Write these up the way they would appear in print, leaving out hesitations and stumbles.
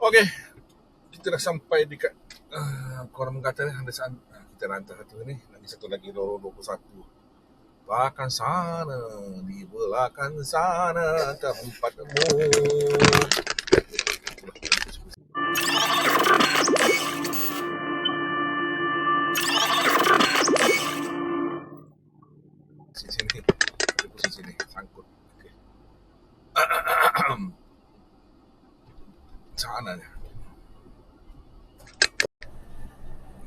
Okey, kita dah sampai dekat Kuala Menggata ni. Kita dah hantar satu ni, lagi satu lagi Lorong 21. Bahkan sana, di belakang sana tempatmu. Sini, pusing sini, sangkut. Okay. Sana ni.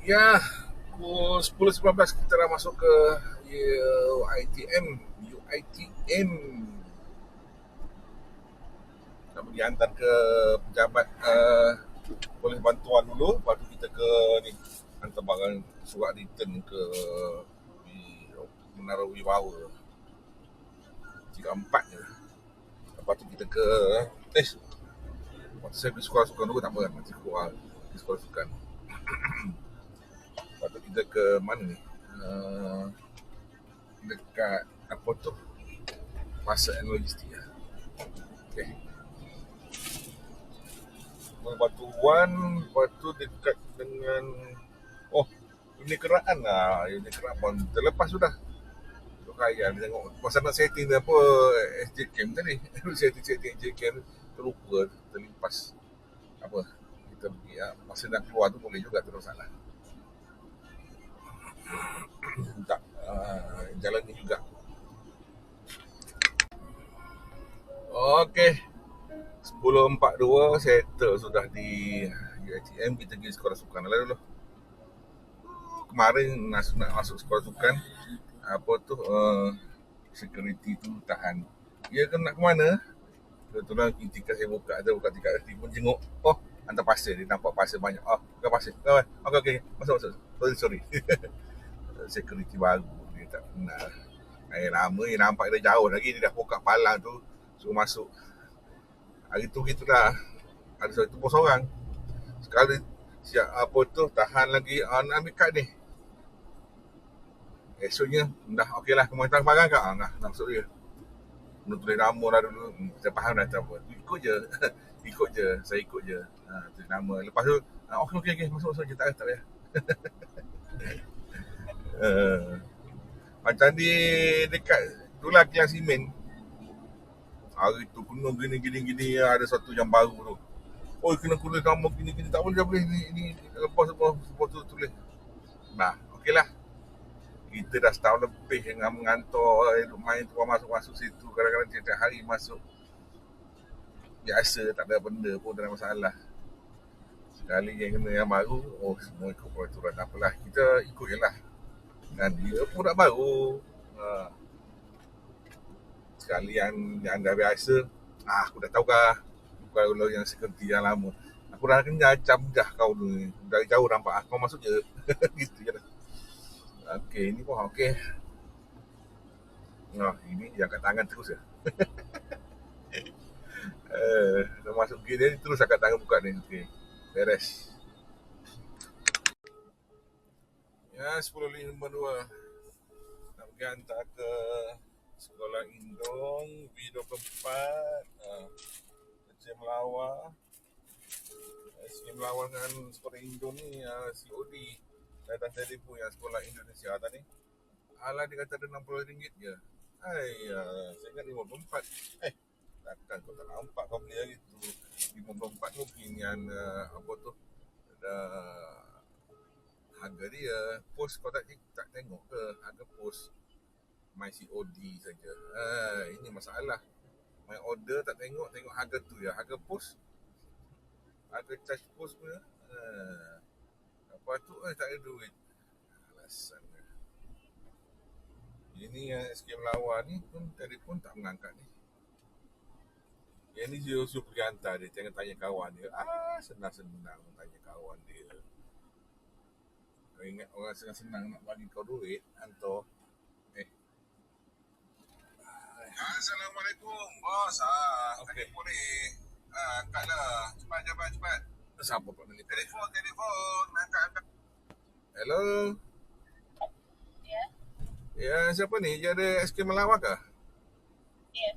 Ya, pukul 10.19 kita dah masuk ke UiTM. Nak pergi hantar ke pejabat boleh bantuan dulu, lepas tu kita ke ni hantar barang surat return ke Menara Wibawa 34 je. Lepas tu kita ke waktu saya pergi sekolah sukan dulu tak apa, nanti keluar pergi sekolah sukan. Lepas tu kita ke mana ni, dekat apa tu, Pasar and Logistik lah. Okay. Batuan, lepas tu dekat dengan Unit Keraan lah. Unit Keraan pun terlepas sudah. Untuk kaya dia tengok masa nak setting dia apa SJ Camp tadi. setting SJ Camp terlupa, terlimpas. Apa kita pergi masa nak keluar tu boleh juga terus salah. Tak jalan ni juga. Okey. 10.42 settle sudah di UiTM. Kita pergi sekolah sukan dulu. Kemarin nak masuk sekolah sukan, apa tu, security tu tahan. Dia kan nak ke mana? Kebetulan ketika saya buka tiket pun jenguk. Hantar pasir. Dia nampak pasir banyak. Bukan pasir. Okey. Masuk. Sorry. Security baru. Dia tak kenal. Lama dia nampak dia jauh lagi. Dia dah buka palang tu, suruh masuk. Hari tu kita dah ada satu pos orang. Sekali siap apa tu, tahan lagi, nak ambil kad ni. Esoknya dah okey lah, kemudian barang kak, nak masuk dia. Tulis nama dah dulu, saya faham dah apa. Ikut je, saya ikut je. Tulis nama. Lepas tu, okey, masuk je, tak payah. Macam di dekat itulah Kilang Simen. Hari tu kena gini, ada satu yang baru tu. Kena tulis nama gini, tak boleh ni lepas tu tulis. Nah, okey lah. Kita dah setahun lebih dengan mengantor, main tu masuk situ, kadang-kadang tiap hari masuk. Biasa, tak ada benda pun, tak ada masalah. Sekali yang kena yang baru, semua ikut peraturan. Apalah, kita ikut je lah. Dan dia pun dah baru. Sekali yang dah biasa, aku dah tahu kah. Kalau yang security yang lama, aku dah kena dah kau ni. Dari jauh nampak, kau masuk je. Gitu je lah. Okey, ni pun okey. Ini dia angkat tangan terus je. Dah masuk gate dia, terus angkat tangan buka ni. Okey, beres. Ya, 10.52. Nak pergi hantar ke Sekolah Indong B24, SK Melawar dengan Sekolah Indong ni COD. Datang telefon yang Sekolah Indonesia tadi. Alah, dia kata ada RM60 je. Saya ingat 54. Takkan kau tak nampak kau beli hari tu. 54 tu opinion apa tu, harga dia. Post kau tak tengok ke harga post? My COD saja. Ini masalah. My order tak tengok harga tu ya. Harga post, harga charge post punya. Lepas tu tak ada duit. Alasan. Ini yang SK Melawar ni pun telefon tak mengangkat ni. Yang ni dia suruh pergi hantar dia. Jangan tanya kawan dia. Senang-senang tanya kawan dia. Kau ingat orang senang-senang nak bagi kau duit, hantar. Assalamualaikum, bos. Okay. Telefon ni. Angkatlah. Cepat. Siapa pula ni? Telefon. Angkat. Hello. Ya, siapa ni? Dia ada SK Melawar kah? Ya.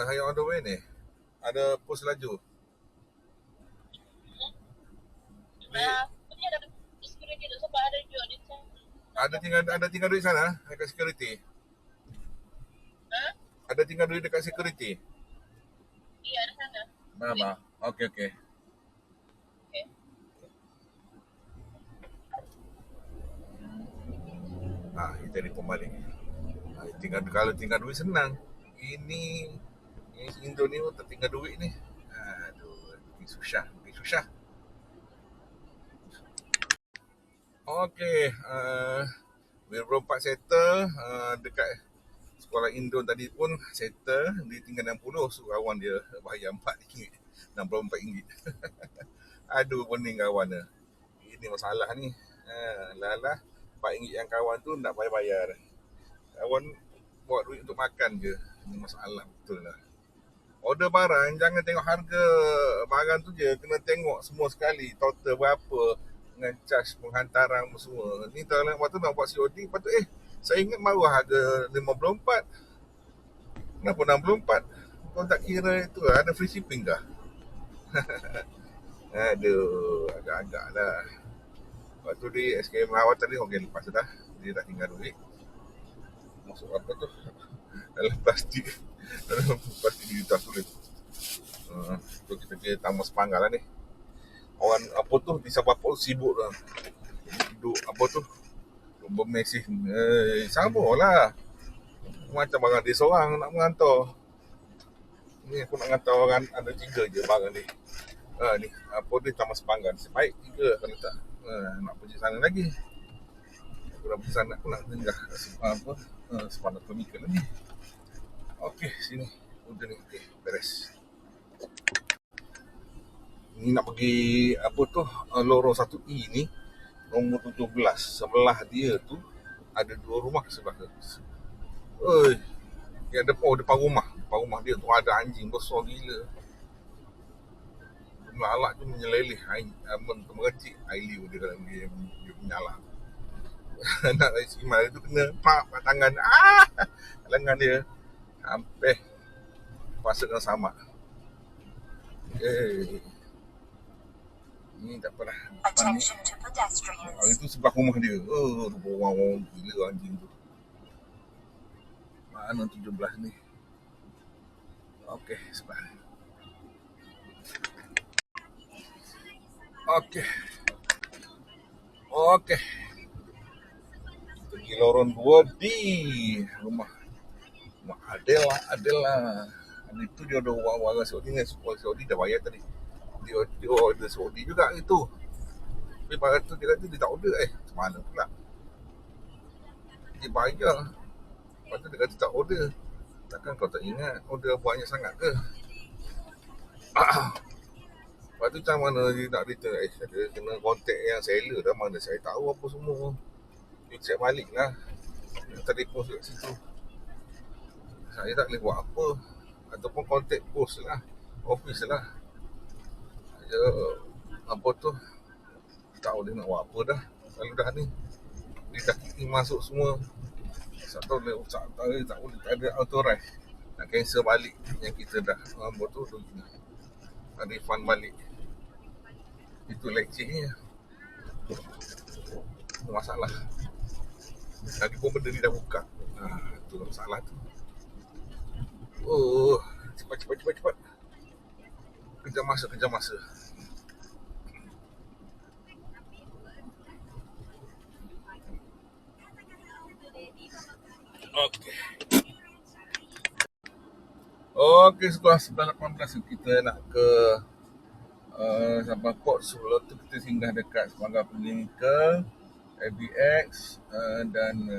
Saya on the way ni. Ada pos laju. Di, Dia ada security tu sebab ada jual di sana. ada tinggal duit sana dekat security. Ha? Ada tinggal duit dekat security. Iya, ada sana. Bah. Okey. Okay. Kita telefon balik. Kalau tinggal duit senang. Ini Indo ni tak tinggal duit ni. Aduh, makin susah. Okey, Wir berempat settle dekat sekolah Indo tadi pun settle. Dia tinggal 60, so kawan dia bayar RM4, RM64. Aduh, pening kawan dia. Ini masalah ni. Lalah RM4 yang kawan tu nak bayar. Kawan buat duit untuk makan je. Ini masalah betul lah. Order barang, jangan tengok harga barang tu je. Kena tengok semua sekali. Total berapa. Dengan charge penghantaran semua. Ni kalau waktu nak buat COD, lepas tu saya ingat baru harga 54. Kenapa 64? Kau tak kira itu ada free shipping kah? Aduh, agak-agak lah. Lepas tu dia SKM awal tadi, okey lepas dah. Dia tak tinggal duit. Masuk apa tu? Dalam plastik. Dalam plastik digital sulit. Tu kita kira tamu sepanggal lah ni. Orang apa tu di Sabah pun sibuk lah. Duduk apa tu? Bermesej. Sama lah. Macam barang dia seorang nak mengantar. Ni aku nak hantar orang ada 3 je barang ni. Ni apa dia tamu sepanggal. Baik 3 kalau tak. Nak pergi sana lagi. Aku dah pergi sana, aku nak tinggal apa? Sepandang chemical ni. Okey, sini. Udah ni. Okey, beres. Ni nak pergi apa tu? Lorong 1E ni. Nombor 17. Sebelah dia tu ada 2 rumah sebelah tu. Yang depan rumah. Depan rumah dia tu ada anjing besar gila. Alat tu menyeleleh mercik air liu dia kalau dia menyala. Nak isi mal tu kena pak tangan. Lengan dia hampir pasal dengan sama. Ni tak apalah. Itu sebelah rumah dia. Orang gila anjing tu. Mana 17 ni. Okey, sebelah. Okey. Pergi lorong 2D. Rumah Adela. Itu dia ada orang-orang Saudi ni. Saudi dah bayar tadi. Dia order Saudi juga itu. Tapi pada tu dia kata dia tak order. Macam mana pula? Dia bayar. Lepas tu dia kata tak order. Takkan kau tak ingat order banyak sangat ke? Lepas tu macam mana dia nak return? Dia kena contact yang seller dah. Mana saya tahu apa semua. Dia check balik lah. Telefon kat situ. Saya tak boleh buat apa. Ataupun contact post lah. Office lah. Dia apa tu. Tak boleh nak buat apa dah. Kalau dah ni. Dia dah masuk semua. Tak boleh tak boleh. Tak ada authorize. Nak cancel balik yang kita dah. Apa tu. Refund balik. Itu lecehnya. Masalah. Lagi pun benda ni dah buka. Itu masalah tu. Cepat. Kejar masa. Okey, sekolah 11.18 kita nak ke Sabah Port. Sebelum tu kita singgah dekat Sepanggar Clinical, ABX dan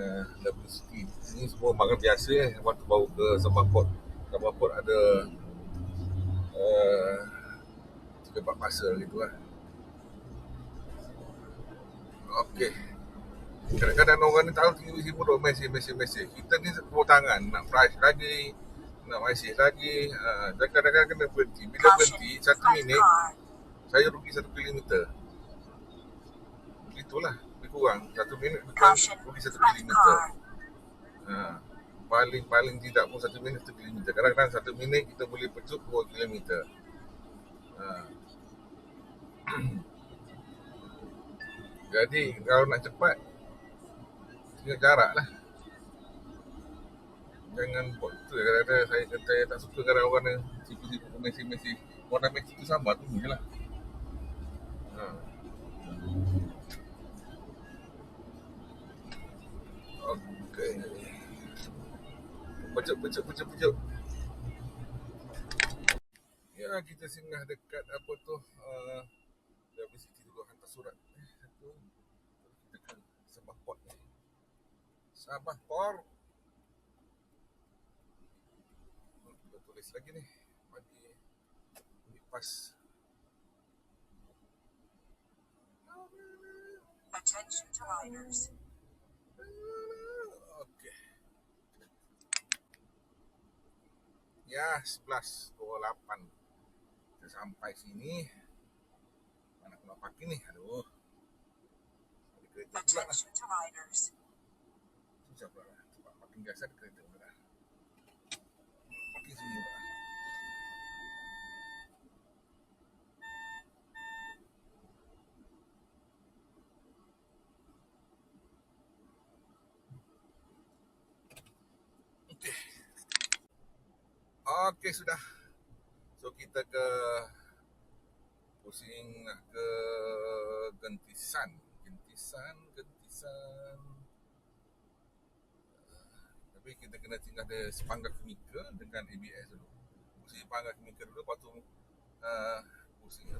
Level City. Ini semua barang biasa waktu baru ke Sabah Port. Sabah Port ada 3-4 pasal gitu lah. Okey. Kadang-kadang orang ni tahu tiba-tiba duk mesej. Kita ni sepuluh tangan nak price lagi, nak mesej lagi. Kadang-kadang kena berhenti. Bila berhenti 1 minit, saya rugi 1 kilometer. Begitulah. Lebih kurang 1 minit rugi 1 kilometer. Paling tidak pun 1 minit 1 kilometer. Kadang-kadang 1 minit kita boleh pecut 2 kilometer. Jadi kalau nak cepat, jaga jarak lah. Jangan buat tu. Kadang-kadang saya kata saya tak suka kadang orang yang sipu-sipu mesej-mesej. Warna mesej tu sama tu je lah. Ha. Okey. Pecut. Ya, kita singgah dekat apa tu, WCT dulu, hantar surat. Satu. Kita kan Sabah Port ni. Sabah Port. Kita tulis lagi ni. Bagi pas. Attention to liners. Okey. Ya, 11.28. Kita sampai sini. Mana aku nak parking ni? Aduh. Ada kereta pula lah. Attention to liners. Susah pula lah. Tempat parking biasa ada kereta pula lah. Parking sini pula lah. Okey, sudah. So kita ke pusing nak ke Gentisan. Tapi kita kena tinggal ada Sepanggar Chemical dengan ABS dulu. Pusing Sepanggar Chemical dulu, lepas tu pusing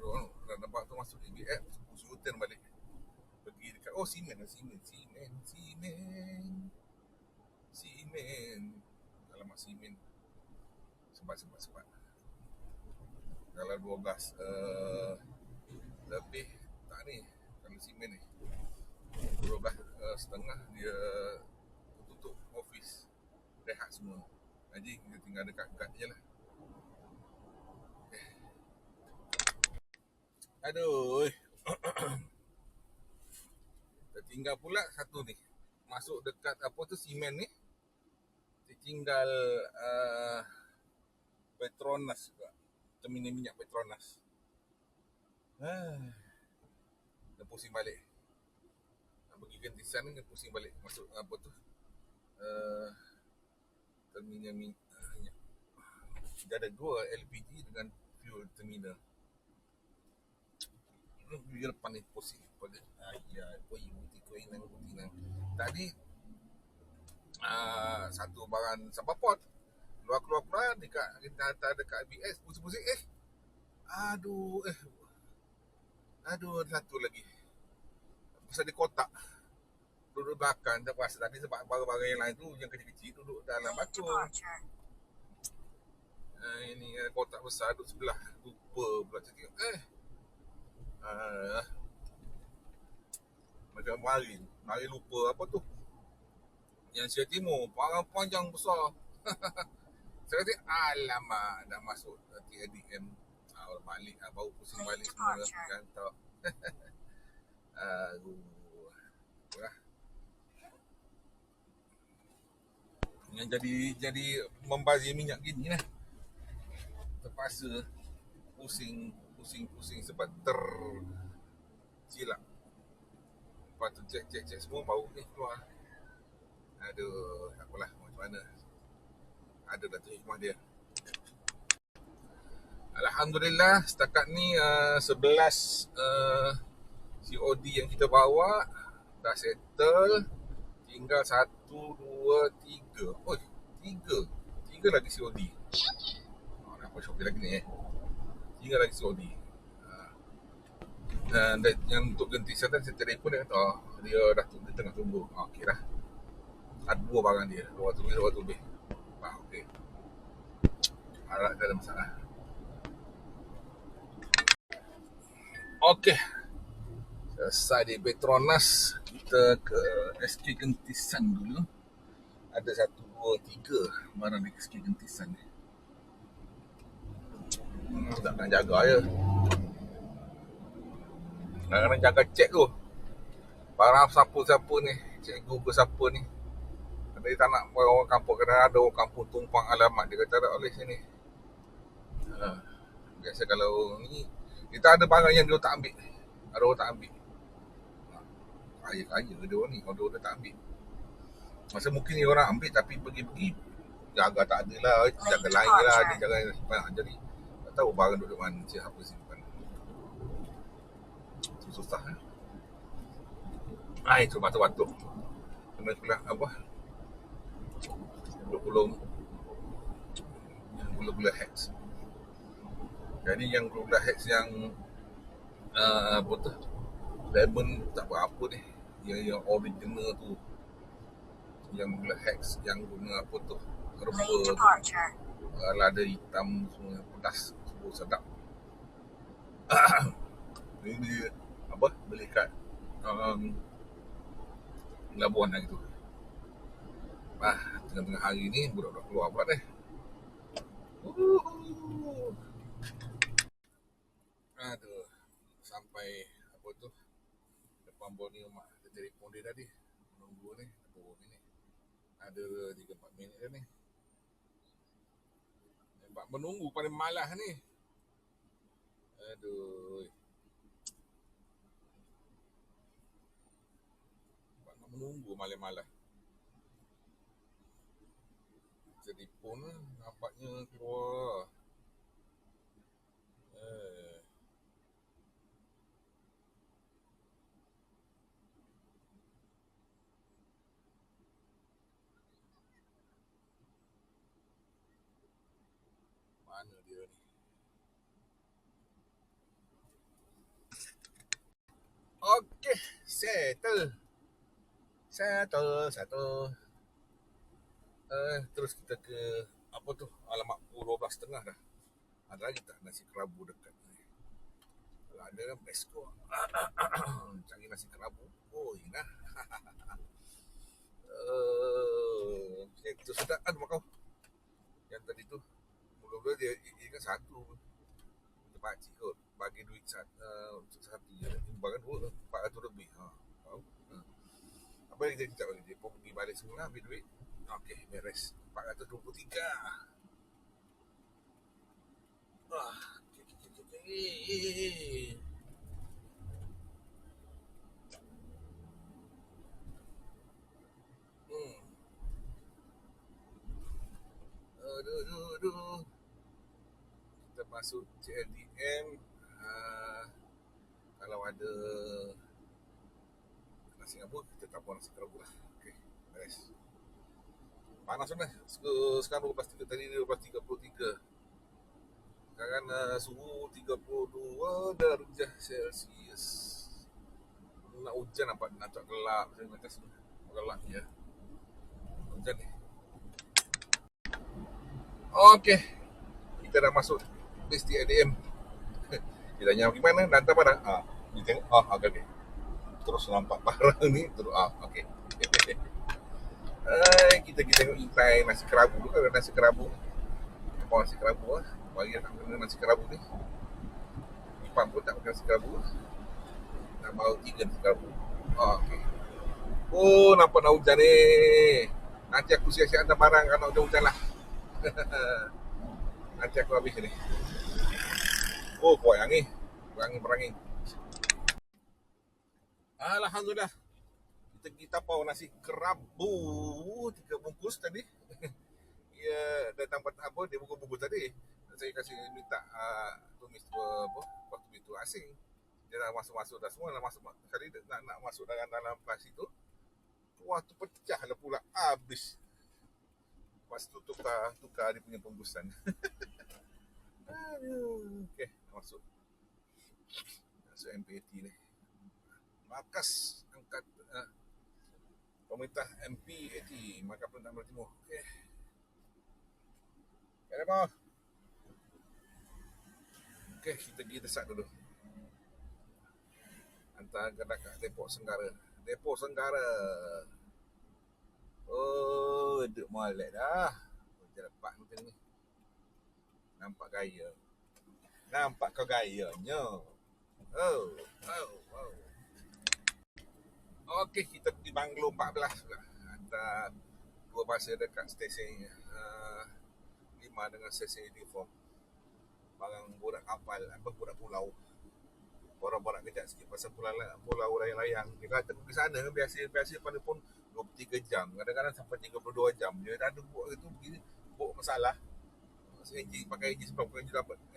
nampak tu masuk ABS, pusing hutan balik. Pergi dekat simen. Alamak, simen. Sebat. Kalau 12 lebih tak ni, kalau simen ni 12 setengah dia tutup office, rehat semua. Jadi kita tinggal dekat-dekat je lah. Aduh. Tertinggal pula satu ni. Masuk dekat apa tu, simen ni. Tertinggal Petronas juga. Terminal minyak Petronas. Dah pusing balik. Nak pergi Gentisan ni, pusing balik. Masuk apa tu, terminal minyak. Dia ada dua, LPG dengan fuel terminal. Dia depan ni pusing. Tadi satu baran Sabah Port. Keluar dekat kita hantar dekat ABS, pusing-pusing. Aduh, ada satu lagi. Pasal dia kotak. Duduk belakang terpaksa tadi sebab barang-barang yang lain tu yang kecil-kecil duduk dalam batu. Ini kotak besar duduk sebelah. Lupa pula cakap. Macam mari lupa apa tu. Yang Sia Timur, barang panjang besar. Saya kata, alamak, dah masuk TADM. Balik, baru pusing balik semua kantor. Itulah. Yang jadi membazir minyak gini lah. Terpaksa pusing sebab tercilap. Lepas tu cek semua bau ni keluar. Aduh, tak apalah, macam mana. Ada dah tu hikmah dia. Alhamdulillah, setakat ni 11 COD yang kita bawa dah settle. Tinggal 1, 2, 3. Oh, 3 lagi COD. Nak apa Shopee lagi ni 3 lagi COD. Dan yang untuk Gentisan saya telefon dia kata, dia dah tengah tunggu. Okey dah. Ada 2 barang dia, 200 lebih. Okey. Harap tak ada masalah. Okey. Selesai di Petronas, kita ke SK Gentisan dulu. Ada 1, 2, 3 barang di SK Gentisan ni. Takkan jaga je. Kadang-kadang jaga cek tu. Barang siapa ni, cikgu ke siapa ni. Dia tak nak orang kampung, kadang ada orang kampung tumpang alamat, dia kata tak boleh sini. Biasa kalau ni kita ada barang yang dia tak ambil, ada orang tak ambil. kaya dia orang ni. Order tak ambil. Masa mungkin dia orang ambil tapi pergi-pergi jaga tak ada lah, jaga lain lah, dia jaga jadi tak tahu barang duduk mana, siapa simpan. Itu susah. Itu batuk-batuk. Kena pula apa? Gula-gula hex. Jadi yang gula hex yang apa tu? Lemon tak berapa ni. Yang original tu. Yang gula hex yang guna apa tu? Herba Lane tu. departure. Lada hitam semua pedas, semua sedap. Ini dia apa? Beli kat Labuan lah gitu. Tengah-tengah hari ni budak-budak keluar pula deh. Aduh, sampai apa tu depan Borneo mak dia telefon dia tadi. Menunggu ni, berapa minit? Ada 3-4 minit dah ni. Nampak menunggu paling malas ni. Aduh. Nampak nak menunggu malas-malas. Telefon nampaknya keluar. Mana dia ni? Okey, settle. Terus kita ke apa tu? Alamak, pukul 12.30 dah. Ada lagi tak nasi kerabu dekat ni? Kalau ada kan best ko. Cari nasi kerabu. Oh, inah. Itu sedap kan kau. Yang tadi tu mula-mula dia kan satu. Dia pakcik kot. Bagi duit satu je. Bahkan 400 lebih. Apa yang kita bagi dia? Pergi balik semula ambil duit. Okey, beres. 423. Okay. Aduh. Kita masuk CLDM. Kalau ada nasi kerabu, kita tabur nasi kerabu lah. Okey, beres. Panas sebenarnya. Sekarang 12.3, tadi 12.33. Sekarang suhu 32 darjah Celsius. Nak hujan nampak, nak gelap macam atas ni. Gelap ya. Hujan ni. Okey. Kita dah masuk base TADM. Dia tanya pergi mana? Nak hantar barang? Dia tengok. Okey. Terus nampak barang ni. Terus okey. Kita tengok itai nasi kerabu tu. Kalau nasi kerabu. Apa nasi kerabu lah. Bagi nak kena nasi kerabu ni. Ipam pun tak makan nasi kerabu. Nak bawa 3 nasi kerabu. Okey. Nampak nak hujan ni. Nanti aku siap-siap hantar barang kalau nak hujan lah. Nanti aku habis ni. Kuat angin. Berangin. Alhamdulillah. Kita tapau nasi kerabu 3 bungkus tadi. Dia datang apa dia bungkus tadi. Saya kasih minta tumis waktu itu asing. Dia dah masuk dah semua, dah masuk sekali nak masuk dalam plastik tu. Waktu pecah lah pula habis. Lepas tu tukar dia punya pembungkusan. Okey, masuk MPAT ni. Markas angkat pemerintah MPAT, Markas Perintah Timur. Okey. Okey, kita pergi desak dulu. Hantar dekat Depok Senggara. Duk molek dah. Dia lepak macam ni. Nampak gaya. Nampak kau gayanya. Okey, kita pergi Banglo 14 pula. Hantar 2 bahasa dekat stesen 5 dengan stesen uniform. Barang budak kapal, budak pulau. Borak-borak kejap bijak sikit pasal pulau layang-layang. Dia kata pergi sana biasa pada pun 23 jam. Kadang-kadang sampai 32 jam. Dia ada buat itu pergi buat masalah. Enjin pakai enjin sebab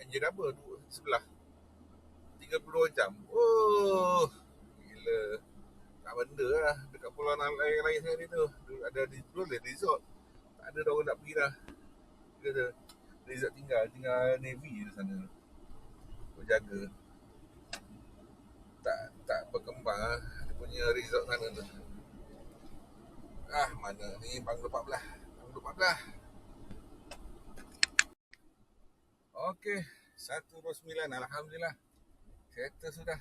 enjin double sebelah 32 jam. Oh, gila. Tak benda lah dekat pulau lain-lain sana tu. Ada di resort. Tak ada orang nak pergi dah. Dia kata resort tinggal Navy di sana. Kau jaga. Tak berkembang lah. Dia punya resort sana tu. Mana ni Banglo 14. Okey, 129 alhamdulillah. Settle sudah.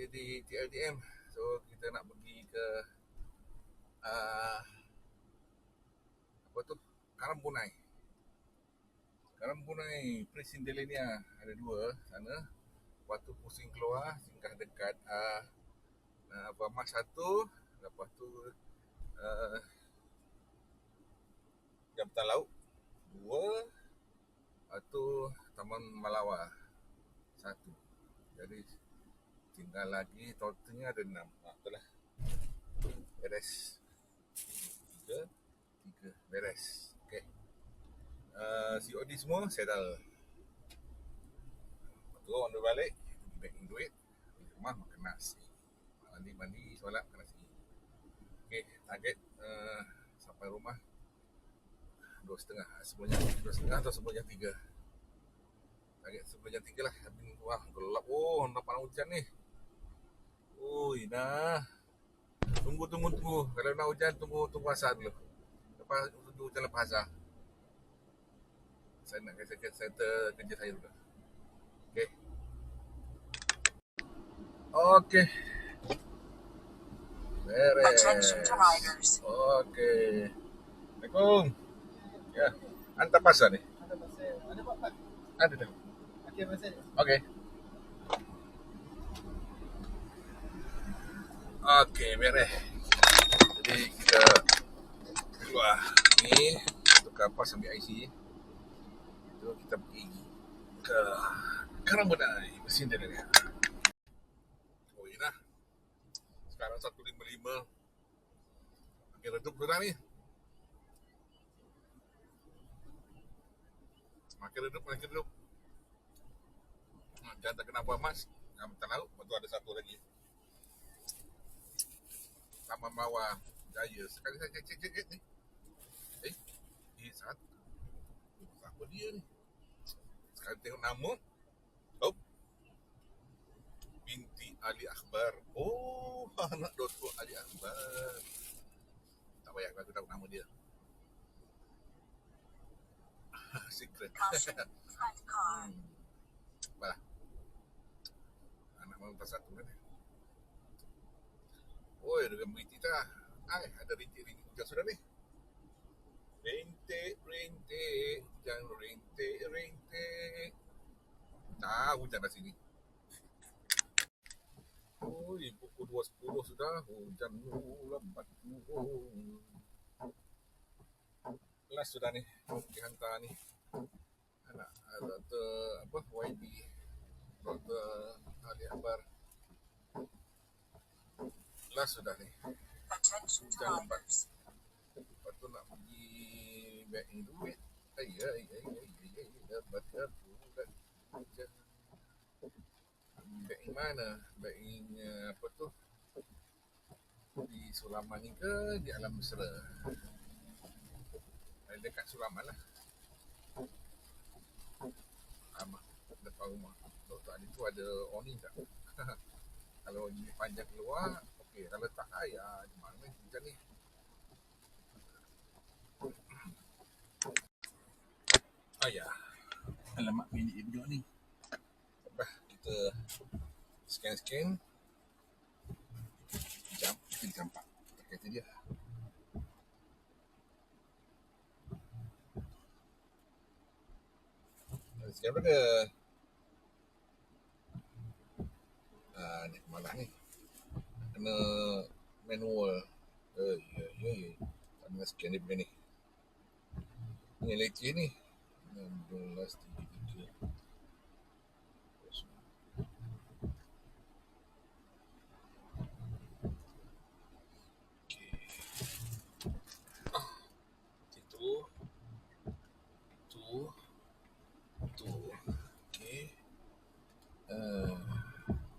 Di TLDM. So kita nak pergi ke apa tu? Karambunai, Presin Delenia. Ada 2 sana. Lepas tu pusing keluar, singgah dekat Mas 1. Lepas tu Jambatan Laut 2. Lepas tu Taman Malawa 1. Jadi tinggal lagi totalnya ada 6. Betul lah. Beres. 3 beres. Okay. COD semua settle. Lepas tu on the balik, banking duit, di rumah makan nasi. Mandi, solat, makan nasi. Okay, target sampai rumah 2.30. Sebelum jam 2.30 atau sebelum jam 3. Target sebelum jam 3 lah. Wah, gelap. Oh, nampak hujan ni. Ui, nah. Tunggu. Kalau nak hujan, tunggu asar dulu. Lepas hujan lepas asar. Saya nak settle kerja saya dulu. Okay. Beres. Attention to riders. Okay. Assalamualaikum. Ya, hantar pasar ni. Ada pak. Ada dah. Okey, pasal. Okay. Okay, beres. Jadi kita keluar ni tukar pas ambil IC. So kita pergi ke Karambunai, mesin dia ni. Oh, ini dah. Sekarang 1.55. Makin redup sudah ni. Makin redup. Jangan tak kena buat mas. Jambatan Laut. Lepas tu ada satu lagi. Taman Bawah Jaya. Sekali saya cek ni. Satu. Apa dia ni? Sekarang tengok nama. Oh. Binti Ali Akbar. Oh, anak Datuk Ali Akbar. Tak payah aku tahu nama dia. Secret. Caution, flat car. Balah. Anak nombor 1 kan. Oi, dengan Binti dah. Ada rintik-rintik hujan sudah ni. Rintik, jangan rintik. Nah, hujan dah sini. Oi, pukul 2.10 sudah. Hujan lambat. Kelas sudah ni. Dihantar ni. Anak Dr. YB. Dr. Ali Akbar. Kelas sudah ni. Attention to Hujan lambat. riders. Lepas tu nak pergi banking duit. Dapat bulan hujan. Banking mana? Banking apa tu? Di Sulaman ni ke di Alam Mesra? Dekat Sulaman lah. Depan rumah. Dr. Ali tu ada awning tak? Kalau ni panjang keluar, okey. Kalau tak, di mana hujan ni? Alamak bilik dia berdua ni. Lepas kita scan. Jam, kita campak. Kata dia. Scan berapa? Ni malah ni. Kena manual. Ya. Tak nak scan dia punya ni. Ni leceh ni. 16.33.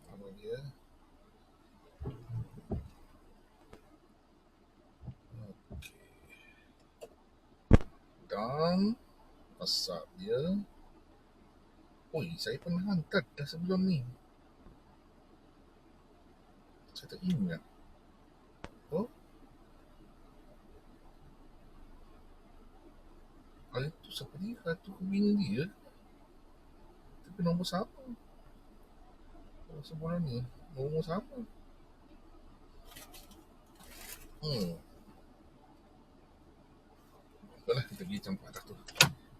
Apa dia? Okey. Dan WhatsApp dia. Oi, saya pernah hantar dah sebelum ni. Saya tak ingat. Oh, kali tu siapa dia? Kali tu bini dia. Tapi nombor sama. Sebelum ni nombor sama. Apalah, kita pergi campak atas tu.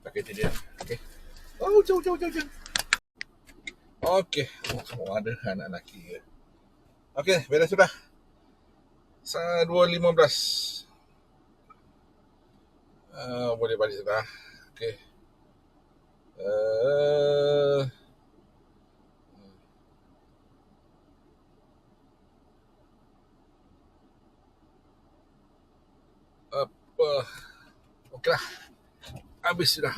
Pakai dia. Okey. Oh, jauh. Okey. Semua ada anak lelaki ke. Okey, beres sudah. 2.15. Boleh balik sudah. Okey. Apa? Okeylah. Habis sudah.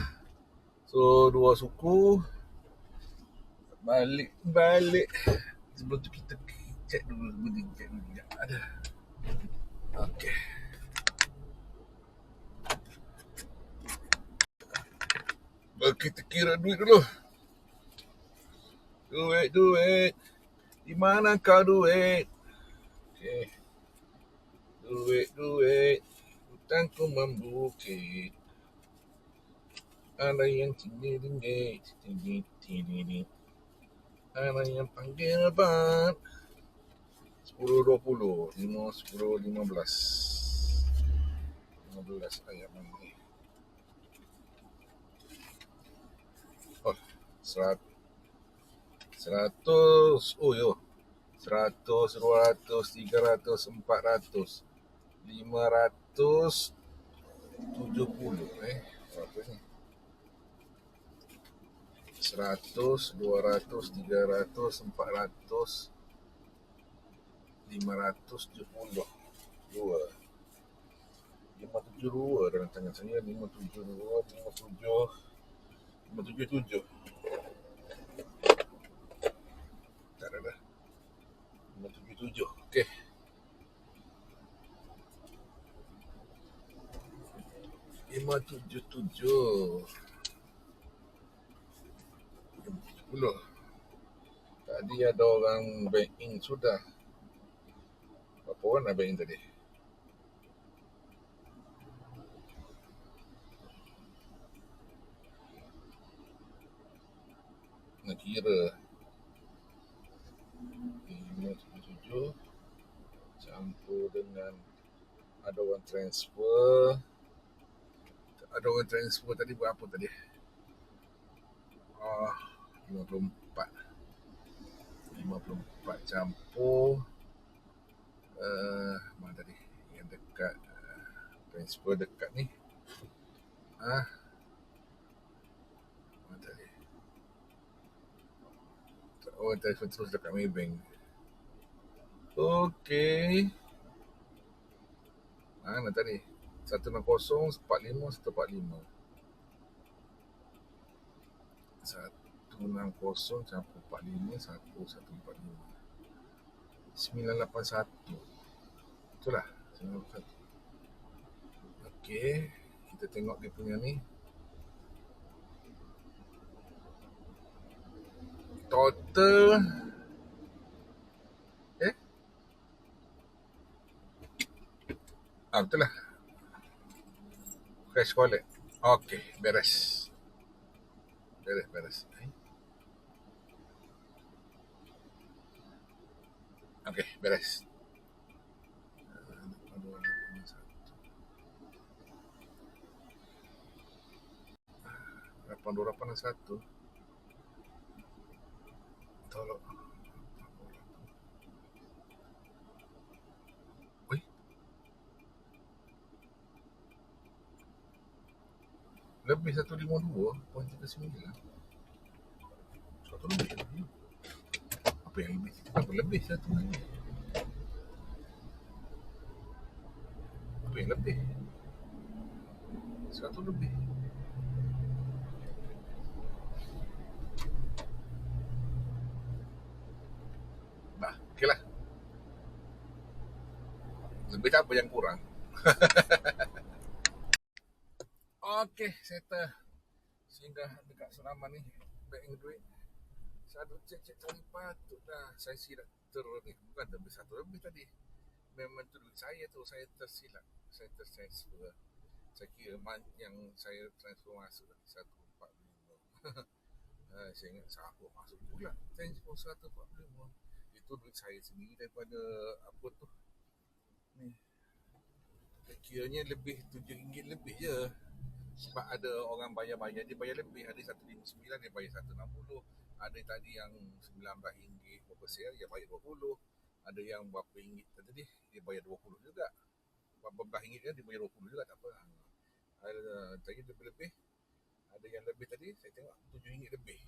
So, 2 suku. Balik. Sebelum tu kita check dulu. Sekejap. Ada. Okey. Kita kira duit dulu. Duit. Di mana kau duit? Okey. Duit. Hutangku membukit. Ada yang tinggi. Ada yang panggil bat. 10.20. 10.15. 15 ayat mana ni? Oh, 100. Oh, yo. 100, 200, 300, 400, 570. Berapa ni? 100, 200, 300, 400, 570. 572 dalam tangan saya. 577. Tak ada dah. 577. Okey. 577. 10. Tadi ada orang bank in sudah. Berapa orang nak bank in tadi? Nak kira 577 campur dengan ada orang transfer. Tadi berapa tadi? 54 campur mana tadi yang dekat transfer dekat ni. Mana tadi? Transfer terus dekat Maybank. Okey. Mana tadi? 160 45 145. 160 campur 45 145. 981. Itulah 981. Okey, kita tengok dia punya ni. Total betul lah. Cash wallet. Okey, beres. Okey, beres. 8281. Tolong. Oi. Lebih 152.39. Satu lebih. Apa yang lebih? Apa lebih satu lagi? Apa yang lebih? 100 lebih. Okey lah. Lebih tak apa yang kurang. Okey, settle. Singgah dekat Suraman ni. Bank duit. Satu cek tadi patut dah. Saya silap ni. Bukan lebih satu lebih tadi. Memang tu duit saya tu. Saya tersilap. Saya tertransfer. Saya kira yang saya transfer masuk 145. Saya ingat siapa masuk pula transfer 145. Itu duit saya sendiri daripada apa tu ni. Kiranya lebih RM7 lebih je. Sebab ada orang bayar-bayar, dia bayar lebih. Ada 159, dia bayar 160. Ada tadi yang RM19 berapa sen, dia bayar 20. Ada yang berapa ringgit tadi, dia bayar 20 juga. Berapa belas ringgit dia bayar 20 juga, tak apa. Tadi lebih-lebih. Ada yang lebih tadi, saya tengok RM7 lebih.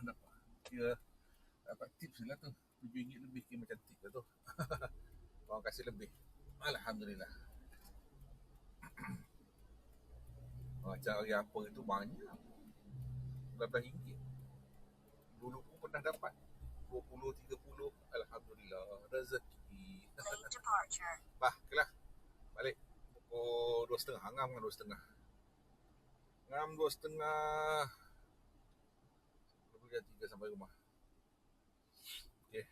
Dapat. Kira dapat tips lah tu. RM7 lebih kira macam tips lah tu. Orang kasih lebih. Alhamdulillah. Macam hari apa itu banyak. RM12. Dulu pun pernah dapat 20, 30. Alhamdulillah. Rezeki. Lane departure. Okeylah. Balik. Pukul 2.30. Ngam 2.30. Ngam 2.30. Jam 3 sampai rumah. Okey.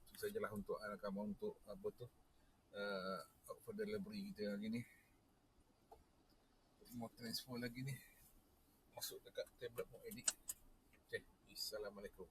Itu sajalah untuk kamu untuk apa tu. For delivery kita hari ni. Mau transfer lagi ni. Masuk dekat tablet mau edit. Okey. Assalamualaikum.